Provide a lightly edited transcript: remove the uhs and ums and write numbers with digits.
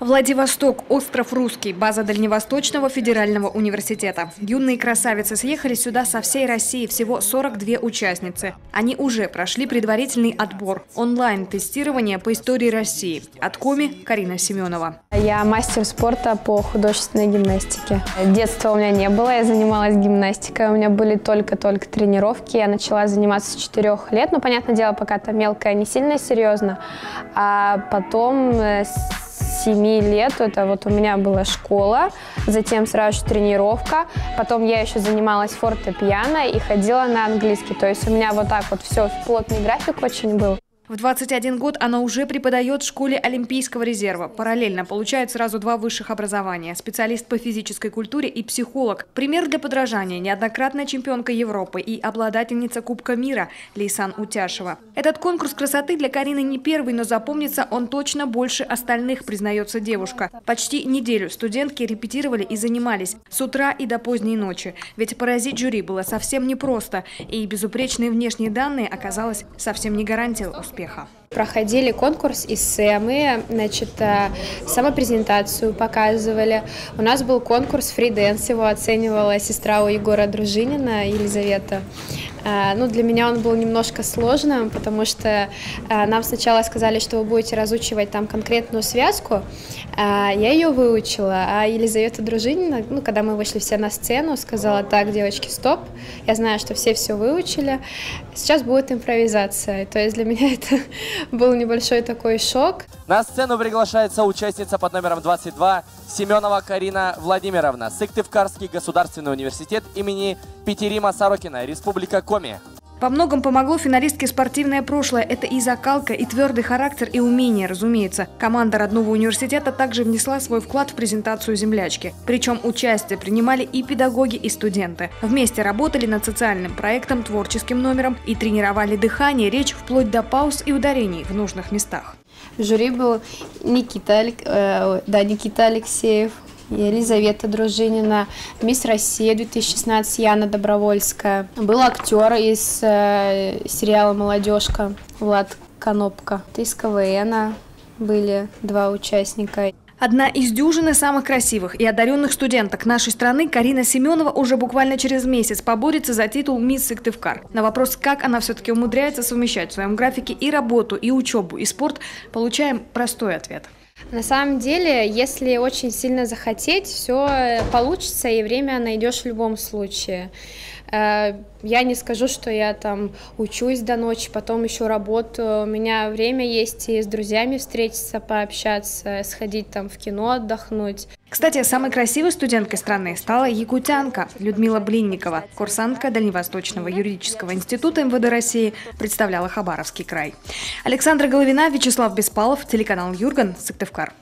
Владивосток, остров Русский, база Дальневосточного федерального университета. Юные красавицы съехали сюда со всей России, всего 42 участницы. Они уже прошли предварительный отбор. Онлайн-тестирование по истории России. От Коми Карина Семенова. Я мастер спорта по художественной гимнастике. Детства у меня не было, я занималась гимнастикой. У меня были только тренировки. Я начала заниматься с 4 лет. Ну, понятное дело, пока там мелкая, не сильно серьезно. А потом с 7 лет, это вот у меня была школа, затем сразу же тренировка, потом я еще занималась фортепиано и ходила на английский, то есть у меня вот так вот все, плотный график очень был. В 21 год она уже преподает в школе Олимпийского резерва. Параллельно получает сразу 2 высших образования. Специалист по физической культуре и психолог. Пример для подражания – неоднократная чемпионка Европы и обладательница Кубка мира Лейсан Утяшева. Этот конкурс красоты для Карины не первый, но запомнится он точно больше остальных, признается девушка. Почти неделю студентки репетировали и занимались с утра и до поздней ночи. Ведь поразить жюри было совсем непросто. И безупречные внешние данные оказалось совсем не гарантией успеха. Проходили конкурс эссе, мы, самопрезентацию показывали. У нас был конкурс фриденс, его оценивала сестра у Егора Дружинина, Елизавета. Ну, для меня он был немножко сложным, потому что нам сначала сказали, что вы будете разучивать там конкретную связку. Я ее выучила, а Елизавета Дружинина, когда мы вышли все на сцену, сказала: так, девочки, стоп, я знаю, что все выучили, сейчас будет импровизация. То есть для меня это был небольшой такой шок. На сцену приглашается участница под номером 22 Семенова Карина Владимировна, Сыктывкарский государственный университет имени Петерима Сорокина, Республика Коми. Во многом помогло финалистке спортивное прошлое. Это и закалка, и твердый характер, и умение, разумеется. Команда родного университета также внесла свой вклад в презентацию землячки. Причем участие принимали и педагоги, и студенты. Вместе работали над социальным проектом, творческим номером и тренировали дыхание, речь вплоть до пауз и ударений в нужных местах. В жюри был Никита Алексеев, Елизавета Дружинина, мисс Россия 2016 Яна Добровольская. Был актер из сериала «Молодежка» Влад Конопка. Из КВН были 2 участника. Одна из дюжины самых красивых и одаренных студенток нашей страны Карина Семенова уже буквально через месяц поборется за титул «Мисс Сыктывкар». На вопрос, как она все-таки умудряется совмещать в своем графике и работу, и учебу, и спорт, получаем простой ответ. На самом деле, если очень сильно захотеть, все получится, и время найдешь в любом случае. Я не скажу, что я там учусь до ночи, потом еще работаю. У меня время есть и с друзьями встретиться, пообщаться, сходить там в кино, отдохнуть. Кстати, самой красивой студенткой страны стала якутянка Людмила Блинникова. Курсантка Дальневосточного юридического института МВД России, представляла Хабаровский край. Александра Головина, Вячеслав Беспалов, телеканал Юрган, Сыктывкар.